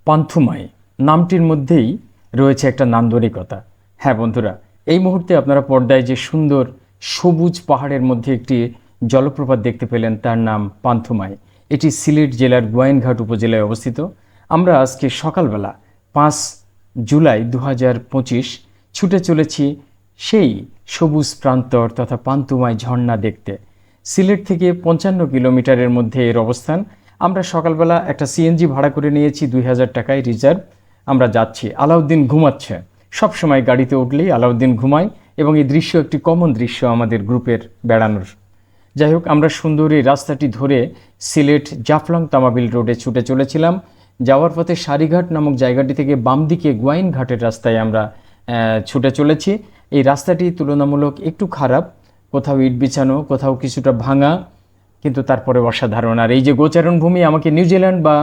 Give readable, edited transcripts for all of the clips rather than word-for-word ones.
পান্থুমাই নামটির মধ্যেই রয়েছে একটা নান্দনিকতা। হ্যাঁ বন্ধুরা, এই মুহূর্তে আপনারা পর্দায় যে সুন্দর সবুজ পাহাড়ের মধ্যে একটি জলপ্রপাত দেখতে পেলেন, তার নাম পান্থুমাই। এটি সিলেট জেলার গোয়াইনঘাট উপজেলায় অবস্থিত। আমরা আজকে সকালবেলা 5 জুলাই 2025 ছুটে চলেছি সেই সবুজ প্রান্তর তথা পান্থুমাই ঝর্ণা দেখতে। সিলেট থেকে 55 কিলোমিটারের মধ্যে এর অবস্থান। আমরা সকালবেলা একটা সিএনজি ভাড়া করে নিয়েছি 2000 টাকায় রিজার্ভ। আমরা যাচ্ছি। আলাউদ্দিন ঘুমাচ্ছে। সব সময় গাড়িতে উঠলেই আলাউদ্দিন ঘুমায় এবং এই দৃশ্য একটি কমন দৃশ্য আমাদের গ্রুপের বেড়ানোর। যাই হোক, আমরা সুন্দর এই রাস্তাটি ধরে সিলেট জাফলং তামাবিল রোডে ছুটে চলেছিলাম। যাওয়ার পথে সারিঘাট নামক জায়গাটি থেকে বাম দিকে গোয়াইনঘাটের রাস্তায় আমরা ছুটে চলেছি। এই রাস্তাটি তুলনামূলক একটু খারাপ, কোথাও ইট বিছানো, কোথাও কিছুটা ভাঙা, কিন্তু তারপরে অসাধারণ। আর এই যে গোচারণ ভূমি আমাকে নিউজিল্যান্ড বা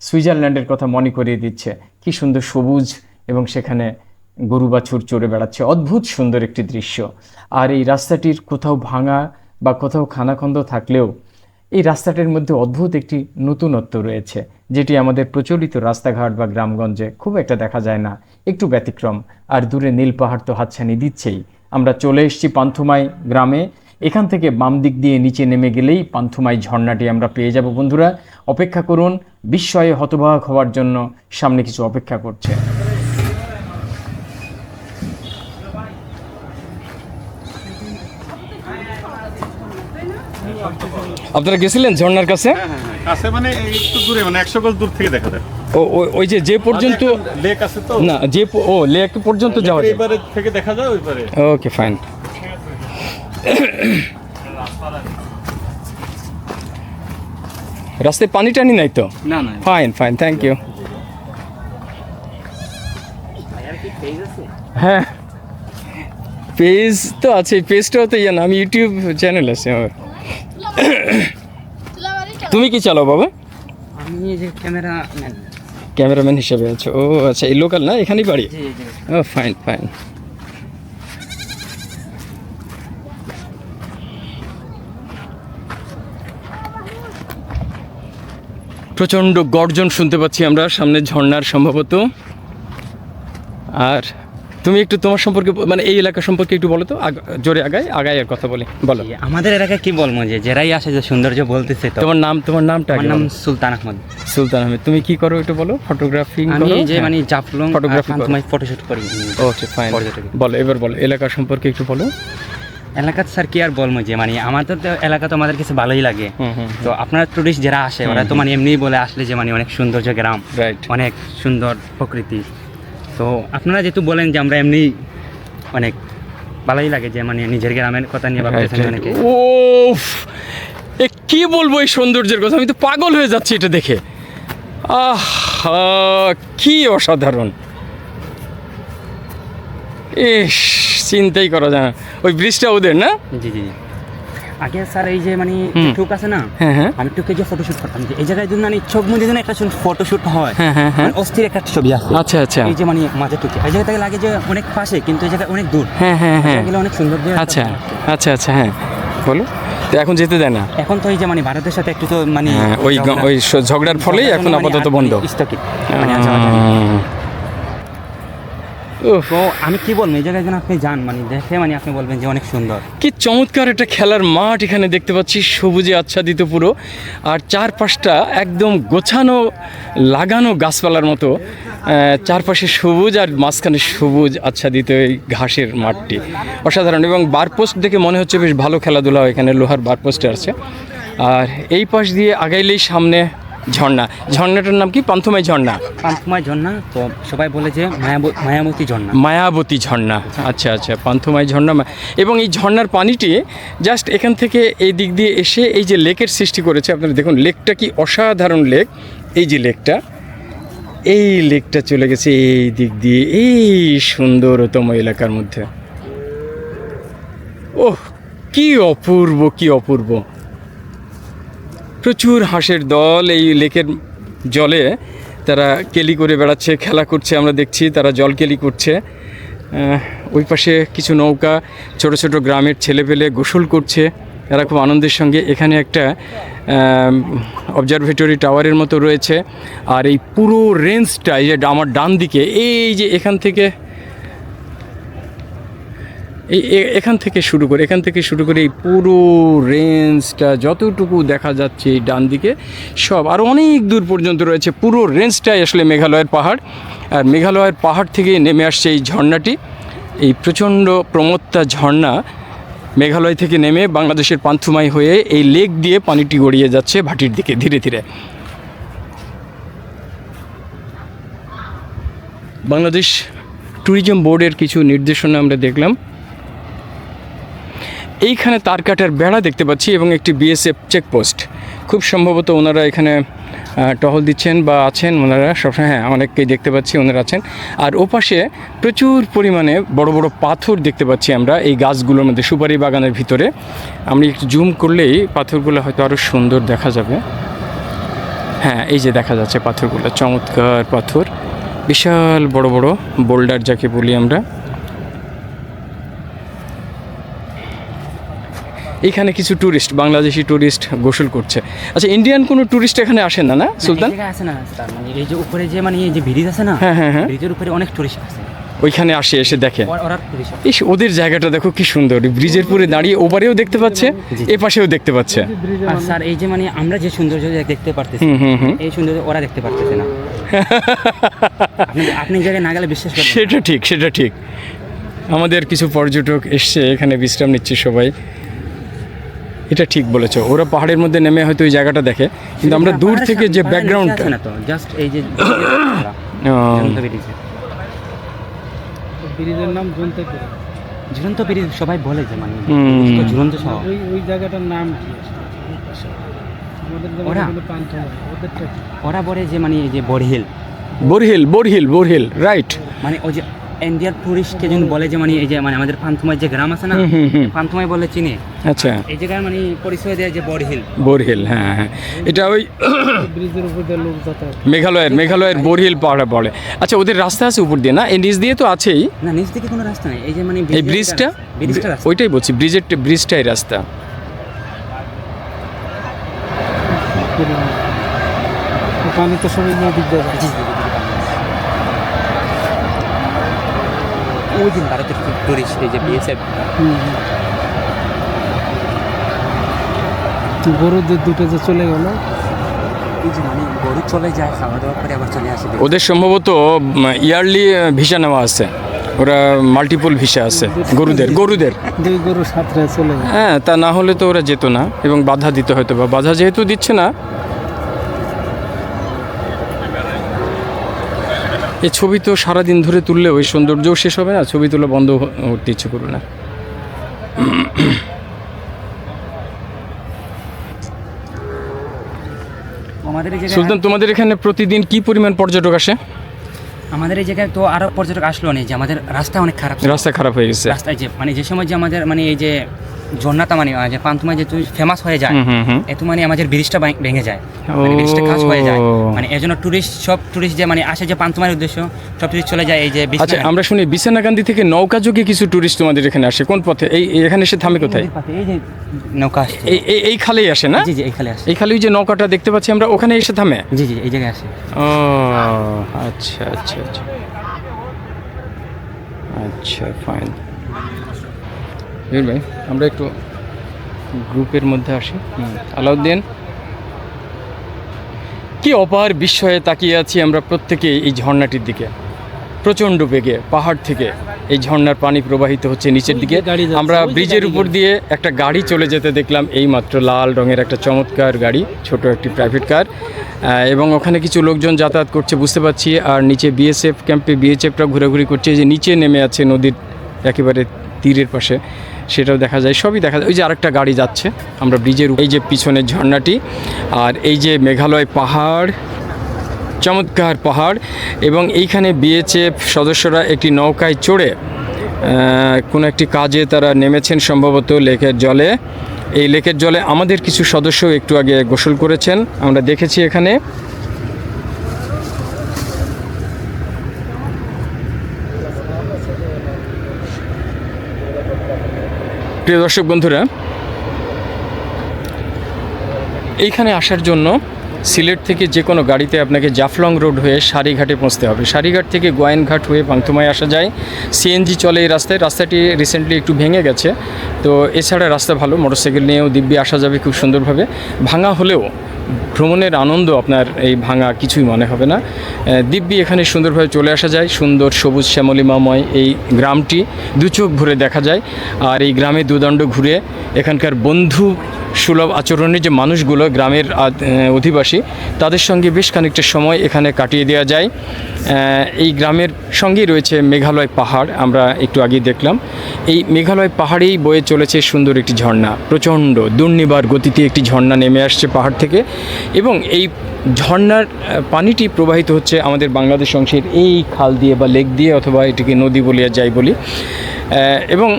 সুইজারল্যান্ডের কথা মনে করিয়ে দিচ্ছে। কি সুন্দর সবুজ, এবং সেখানে গরু বাছুর চড়ে বেড়াচ্ছে। অদ্ভুত সুন্দর একটি দৃশ্য। আর এই রাস্তাটির কোথাও ভাঙা বা কোথাও খানাখন্দ থাকলেও এই রাস্তাটির মধ্যে অদ্ভুত একটি নতুনত্ব রয়েছে, যেটি আমাদের প্রচলিত রাস্তাঘাট বা গ্রামগঞ্জে খুব একটা দেখা যায় না, একটু ব্যতিক্রম। আর দূরে নীল পাহাড় তো হাতছানি দিচ্ছেই। আমরা চলে এসেছি পান্থুমাই গ্রামে। এখান থেকে বাম দিক দিয়ে নিচে নেমে গেলেই পান্থুমাই ঝর্ণাটি আমরা পেয়ে যাব। বন্ধুরা অপেক্ষা করুন, বিস্ময়ে হতবাক হওয়ার জন্য সামনে কিছু অপেক্ষা করছে। আপনারা গেছিলেন ঝর্ণার কাছে? কাছে মানে একটু দূরে, মানে 100 গজ দূর থেকে দেখা যায়। ওই যে পর্যন্ত লেক আছে তো না, লেক পর্যন্ত যাওয়া যায়, এইবারে থেকে দেখা যায় ওই পারে। Okay fine. রাস্তায় পানি টানি নাই তো? না না, ফাইন ফাইন, থ্যাংক ইউ। হ্যাঁ, পেজ তো আছে, পেজটাও তো না, আমি ইউটিউব চ্যানেল আছে আমার। তুমি কি চালাও বাবা? আমি এই যে ক্যামেরাম্যান হিসেবে আছো? ও আচ্ছা, এই লোকাল না, এখানেই বাড়ি? ও ফাইন ফাইন। প্রচণ্ড গর্জন শুনতে পাচ্ছি আমরা সামনে ঝর্ণার সম্ভবত। আর তুমি একটু তোমার সম্পর্কে, মানে এই এলাকা সম্পর্কে একটু বলো তো, জোরে আগায় আর কথা বলি, বলো। আমাদের এলাকায় কি বলবো, যে যারাই আসে যে সৌন্দর্য বলতেছে। তো তোমার নামটা? আমার নাম সুলতান আহমদ। সুলতান আহমেদ। তুমি কি করো একটু বলো? ফটোগ্রাফি আমি করো? যে মানে জাফলং ফটোগ্রাফি তোমায় ফটোশুট করি। ওকে ফাইন, বলো এবার, বলো এলাকা সম্পর্কে একটু বলো। এলাকা স্যার কি আর বলবো, যে মানে আমাদের তো এলাকা তো আমাদের কাছে ভালোই লাগে। তো আপনারা টুরিস্ট যারা আসে ওরা তো মানে এমনিই বলে আসলে যে মানে অনেক সৌন্দর্য গ্রাম, রাইট, অনেক সুন্দর প্রকৃতি। তো আপনারা যেহেতু বলেন যে আমরা এমনি অনেক ভালোই লাগে, যে মানে নিজের গ্রামের কথা নিয়ে ভাবতেছেন অনেকে। ও কি বলবো এই সৌন্দর্যের কথা, আমি তো পাগল হয়ে যাচ্ছি এটা দেখে। কি অসাধারণ! ইস, চিন্তাই করা যায় না। ওই ব্রিজটা ওদের না? জি জি। আগে স্যার এই যে মানে টুক আছে না, হ্যাঁ, আমি টুকে যে ফটোশুট করতাম, যে এই জায়গায় যদি মানে চোখ মুজে যেন একটা ফটোশুট হয়, হ্যাঁ, মানে অস্থির একটা ছবি আছে। আচ্ছা আচ্ছা। এই যে মানে মাঝে টুকে এই জায়গা থেকে লাগে যে অনেক পাশে, কিন্তু এই জায়গা অনেক দূর। হ্যাঁ, এগুলো অনেক সুন্দর। আচ্ছা আচ্ছা আচ্ছা, হ্যাঁ বলো। তো এখন যেতে দেয় না? এখন তো এই যে মানে ভারতের সাথে একটু তো মানে ওই ঝগড়ার ফলেই এখন আপাতত বন্ধ। তো আমি কি বলবো, এই জায়গায় যেন আপনি যান, মানে দেখে মানে আপনি বলবেন যে অনেক সুন্দর। কি চমৎকার একটা খেলার মাঠ এখানে দেখতে পাচ্ছি, সবুজে আচ্ছাদিত পুরো। আর চারপাশটা একদম গোছানো, লাগানো গাছপালার মতো। চারপাশে সবুজ আর মাঝখানে সবুজ আচ্ছাদিত এই ঘাসের মাঠটি অসাধারণ। এবং বারপোস্ট দেখে মনে হচ্ছে বেশ ভালো খেলাধুলা এখানে, লোহার বারপোস্টে আছে। আর এই পাশ দিয়ে আগাইলেই সামনে ঝর্ণাটার নাম কি? পান্থুমাই ঝর্ণা। পান্থুমাই ঝর্ণা, তো সবাই বলে যে মায়াবতী ঝর্ণা। মায়াবতী ঝর্ণা, আচ্ছা আচ্ছা, পান্থুমাই ঝর্ণা। এবং এই ঝর্ণার পানিটি জাস্ট এখান থেকে এই দিক দিয়ে এসে এই যে লেকের সৃষ্টি করেছে। আপনারা দেখুন লেকটা কি অসাধারণ লেক। এই যে এই লেকটা চলে গেছে এই দিক দিয়ে এই সুন্দরতম এলাকার মধ্যে। ওহ, কি অপূর্ব, কি অপূর্ব! প্রচুর হাঁসের দল এই লেকের জলে তারা কেলি করে বেড়াচ্ছে, খেলা করছে। আমরা দেখছি তারা জল কেলি করছে। ওই পাশে কিছু নৌকা, ছোট ছোট গ্রামের ছেলেপেলে গোসল করছে। এরা খুব আনন্দের সঙ্গে। এখানে একটা অবজারভেটরি টাওয়ারের মতো রয়েছে। আর এই পুরো রেঞ্জটা এই যে আমার ডান দিকে, এই যে এখান থেকে এখান থেকে শুরু করে এই পুরো রেঞ্জটা যতটুকু দেখা যাচ্ছে এই ডান দিকে সব আরও অনেক দূর পর্যন্ত রয়েছে। পুরো রেঞ্জটাই আসলে মেঘালয়ের পাহাড়। আর মেঘালয়ের পাহাড় থেকে নেমে আসছে এই ঝর্ণাটি, এই প্রচণ্ড প্রমত্তা ঝর্ণা মেঘালয় থেকে নেমে বাংলাদেশের পান্থুমাই হয়ে এই লেক দিয়ে পানিটি গড়িয়ে যাচ্ছে ভাটির দিকে ধীরে ধীরে। বাংলাদেশ ট্যুরিজম বোর্ডের কিছু নির্দেশনা আমরা দেখলাম। এইখানে তার কাটার বেড়া দেখতে পাচ্ছি এবং একটি বিএসএফ চেকপোস্ট। খুব সম্ভবত ওনারা এখানে টহল দিচ্ছেন বা আছেন ওনারা সবসময়। হ্যাঁ, অনেককেই দেখতে পাচ্ছি ওনারা আছেন। আর ওপাশে প্রচুর পরিমাণে বড় বড় পাথর দেখতে পাচ্ছি আমরা এই গাছগুলোর মধ্যে, সুপারি বাগানের ভিতরে। আমি একটু জুম করলেই পাথরগুলো হয়তো আরও সুন্দর দেখা যাবে। হ্যাঁ, এই যে দেখা যাচ্ছে পাথরগুলো, চমৎকার পাথর, বিশাল বড় বড় বোল্ডার যাকে বলি আমরা। এখানে কিছু ট্যুরিস্ট, বাংলাদেশি ট্যুরিস্ট গোসল করছে। আচ্ছা, ইন্ডিয়ান কোনো টুরিস্ট এখানে আসেন না, না সুলতান? আসে না স্যার, মানে এই যে উপরে যে মানে এই যে ব্রিজ আছে না, হ্যাঁ, ব্রিজের উপরে অনেক টুরিস্ট আছে, ওইখানে আসে, এসে দেখে। ওরা টুরিস্ট। ইস, ওদের জায়গাটা দেখো কি সুন্দর, ব্রিজের পুরে দাঁড়িয়ে ওপারেও দেখতে পাচ্ছে, এ পাশেও দেখতে পাচ্ছে। আর স্যার এই যে মানে আমরা যে সৌন্দর্য দেখতে পারতেছি, এই সৌন্দর্য ওরা দেখতে পারতেছে না। আপনি জায়গায় না গেলে বিশ্বাস করবেন। সেটা ঠিক। আমাদের কিছু পর্যটক এসছে এখানে, বিশ্রাম নিচ্ছে সবাই। এটা ঠিক বলেছো, ওরা পাহাড়ের মধ্যে নেমে হয়তো ওই জায়গাটা দেখে, কিন্তু আমরা দূর থেকে যে ব্যাকগ্রাউন্ডটা, জাস্ট এই যে ব্রিজের নাম ঝুলন্ত ব্রিজ, সবাই বলে যে মানে ঝুলন্ত শহর। ওই জায়গাটার নাম কি? ওরা বলে যে মানে এই যে বরহিল, রাইট। মানে ওই যে ইন্ডিয়ার টুরিস্টকে যখন বলে যে মানে এই যে মানে আমাদের পান্থুমাই যে গ্রাম আছে না, পান্থুমাই বলে চিনি। আচ্ছা, এই জায়গায় মানে পরিচয় দেয় যে বরহিল। হ্যাঁ, এটা ওই ব্রিজের উপর দিয়ে লোক যাতায়াত, মেঘালয়ের বরহিল পাহাড়ে বলে। আচ্ছা, ওদের রাস্তা আছে উপর দিয়ে? না, এই নিচ দিয়ে তো আছেই। না, নিচ দিকে কোনো রাস্তা নেই। এই যে মানে এই ব্রিজটা, ওইটাই বলছি, ব্রিজটাই রাস্তা। পানি তো সবাই নদীর ওই দিন ভারতের টুরিস্ট এই যে বিএসএফ গরুদের দুটো যে চলে গেল, এই যে মানে গরু চলে যায়, খাওয়া দাওয়া করে আবার চলে আসে। ওদের সম্ভবত ইয়ারলি ভিসা নেওয়া আছে, ওরা মাল্টিপল ভিসা আছে গরুদের দুই গরু সাথে চলে যায়। হ্যাঁ, তা না হলে তো ওরা যেত না, এবং বাধা দিতে হয়তো, বা বাধা যেহেতু দিচ্ছে না। এই ছবি তো সারাদিন ধরে তুললে ওই সৌন্দর্যও শেষ হবে না, ছবি তোলা বন্ধ করতে ইচ্ছে করবে না। সুলতান, তোমাদের এখানে প্রতিদিন কি পরিমাণ পর্যটক আসে? আমাদের এই জায়গায় তো আরো পর্যটক আসলো নেই, যে আমাদের রাস্তা অনেক খারাপ, রাস্তা খারাপ হয়ে গেছে। রাস্তায় যে মানে যে সময় যে আমাদের মানে এই যে ঝর্ণাটা মানে যে পান্থুমাই যে ফেমাস হয়ে যায়, এত মানে আমাদের ব্রিজটা ভেঙে যায়, মানে ব্রিজটা খাস হয়ে যায়, মানে এই জন্য সব টুরিস্ট যে মানে আসে যে পান্থুমাইয়ের উদ্দেশ্য, সব টুরিস্ট চলে যায় এই যে। আচ্ছা, আমরা শুনি বিছানাকান্দি থেকে নৌকা যোগে কিছু টুরিস্ট তোমাদের এখানে আসে, কোন পথে? এখানে এসে থামে কোথায়? এই যে নৌকা এই খালেই আসে না? জি, এই খালে আসে। এই খালে যে নৌকাটা দেখতে পাচ্ছি আমরা, ওখানে এসে থামে? জি, এই জায়গায় আসে। ও আচ্ছা, ফাইন। ভাই, আমরা একটু গ্রুপের মধ্যে আসি। আলাউদ্দিন, কি অপার বিস্ময়ে তাকিয়ে আছি আমরা প্রত্যেকে এই ঝর্ণাটির দিকে। প্রচণ্ড বেগে পাহাড় থেকে এই ঝর্ণার পানি প্রবাহিত হচ্ছে নিচের দিকে। আমরা ব্রিজের উপর দিয়ে একটা গাড়ি চলে যেতে দেখলাম, এই মাত্র লাল রঙের একটা চমৎকার গাড়ি, ছোট একটি প্রাইভেট কার, এবং ওখানে কিছু লোকজন যাতায়াত করছে বুঝতে পারছি। আর নিচে বিএসএফ ক্যাম্পে বিএসএফরা ঘোরাঘুরি করছে, যে নিচে নেমে আছে নদীর একেবারে তীরের পাশে, সেটাও দেখা যায়, সবই দেখা যায়। ওই যে আরেকটা গাড়ি যাচ্ছে, আমরা ব্রিজের, এই যে পিছনের ঝর্ণাটি, আর এই যে মেঘালয় পাহাড়, চমৎকার পাহাড়। এবং এইখানে বিএসএফ সদস্যরা একটি নৌকায় চড়ে কোনো একটি কাজে তারা নেমেছেন সম্ভবত লেকের জলে। এই লেকের জলে আমাদের কিছু সদস্য একটু আগে গোসল করেছেন, আমরা দেখেছি এখানে। প্রিয় দর্শক বন্ধুরা, এইখানে আসার জন্য সিলেট থেকে যে কোনো গাড়িতে আপনাকে জাফলং রোড হয়ে সারিঘাটে পৌঁছতে হবে। সারিঘাট থেকে গোয়াইনঘাট হয়ে পান্থুমায় আসা যায়। সিএনজি চলে এই রাস্তায়। রাস্তাটি রিসেন্টলি একটু ভেঙে গেছে, তো এছাড়া রাস্তা ভালো, মোটরসাইকেল নিয়েও দিব্যি আসা যাবে খুব সুন্দরভাবে। ভাঙা হলেও ভ্রমণের আনন্দ আপনার এই ভাঙা কিছুই মনে হবে না। দিব্যি এখানে সুন্দরভাবে চলে আসা যায়। সুন্দর সবুজ শ্যামলিমাময় এই গ্রামটি দু চোখ ভরে দেখা যায়। আর এই গ্রামে দুদণ্ড ঘুরে এখানকার বন্ধু সুলভ আচরণের যে মানুষগুলো গ্রামের অধিবাসী, তাদের সঙ্গে বেশ খানিকটা সময় এখানে কাটিয়ে দেওয়া যায়। এই গ্রামের সঙ্গেই রয়েছে মেঘালয় পাহাড়, আমরা একটু আগেই দেখলাম। এই মেঘালয় পাহাড়েই বয়ে চলেছে সুন্দর একটি ঝর্ণা, প্রচণ্ড দুর্নিবার গতিতে একটি ঝর্ণা নেমে আসছে পাহাড় থেকে, এবং এই ঝর্ণার পানিটি প্রবাহিত হচ্ছে আমাদের বাংলাদেশ অংশের এই খাল দিয়ে বা লেক দিয়ে, অথবা এটিকে নদী বলিয়া যাই বলি। এবং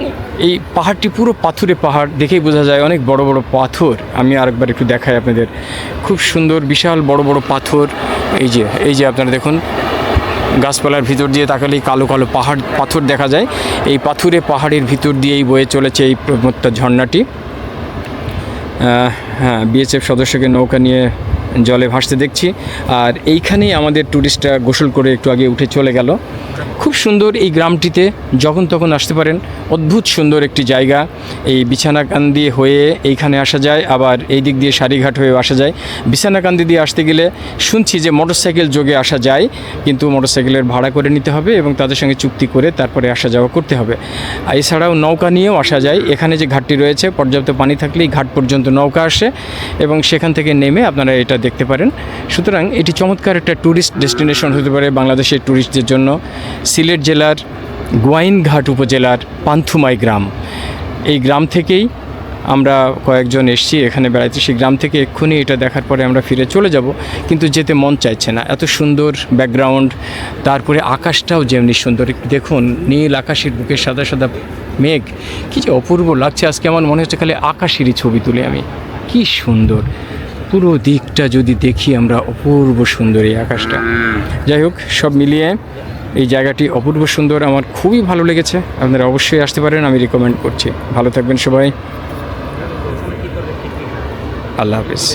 এই পাহাড়টি পুরো পাথুরে পাহাড়, দেখেই বোঝা যায় অনেক বড় বড় পাথর। আমি আরেকবার একটু দেখাই আপনাদের, খুব সুন্দর বিশাল বড় বড় পাথর। এই যে আপনারা দেখুন, গাছপালার ভিতর দিয়ে তাকালেই কালো কালো পাথর দেখা যায়। এই পাথুরে পাহাড়ের ভিতর দিয়েই বয়ে চলেছে এই প্রমত্তা ঝর্ণাটি। হ্যাঁ, বিএসএফ সদস্যকে নৌকা নিয়ে জলে ভাসতে দেখছি। আর এইখানেই আমাদের ট্যুরিস্টরা গোসল করে একটু আগে উঠে চলে গেল। খুব সুন্দর এই গ্রামটিতে যখন তখন আসতে পারেন, অদ্ভুত সুন্দর একটি জায়গা। এই বিছানাকান্দি হয়ে এইখানে আসা যায়, আবার এই দিক দিয়ে সারিঘাট হয়ে আসা যায়। বিছানাকান্দি দিয়ে আসতে গেলে শুনছি যে মোটরসাইকেল যোগে আসা যায়, কিন্তু মোটরসাইকেলের ভাড়া করে নিতে হবে এবং তাদের সঙ্গে চুক্তি করে তারপরে আসা যাওয়া করতে হবে। এছাড়াও নৌকা নিয়েও আসা যায়। এখানে যে ঘাটটি রয়েছে, পর্যাপ্ত পানি থাকলেই ঘাট পর্যন্ত নৌকা আসে এবং সেখান থেকে নেমে আপনারা এটা দেখতে পারেন। সুতরাং এটি চমৎকার একটা ট্যুরিস্ট ডেস্টিনেশন হতে পারে বাংলাদেশের ট্যুরিস্টদের জন্য। সিলেট জেলার গোয়াইনঘাট উপজেলার পান্থুমাই গ্রাম, এই গ্রাম থেকেই আমরা কয়েকজন এসেছি এখানে বেড়াইতে। সেই গ্রাম থেকে এক্ষুনি এটা দেখার পরে আমরা ফিরে চলে যাব, কিন্তু যেতে মন চাইছে না। এত সুন্দর ব্যাকগ্রাউন্ড, তারপরে আকাশটাও যেমনি সুন্দর। একটু দেখুন, নীল আকাশের বুকে সাদা সাদা মেঘ, কী যে অপূর্ব লাগছে। আজকে আমার মনে হচ্ছে খালি আকাশেরই ছবি তুলে আমি। কি সুন্দর পুরো দিকটা যদি দেখি আমরা, অপূর্ব সুন্দর এই আকাশটা। যাই হোক, সব মিলিয়ে এই জায়গাটি অপূর্ব সুন্দর, আমার খুবই ভালো লেগেছে। আপনারা অবশ্যই আসতে পারেন, আমি রিকমেন্ড করছি। ভালো থাকবেন সবাই, আল্লাহ হাফিজ।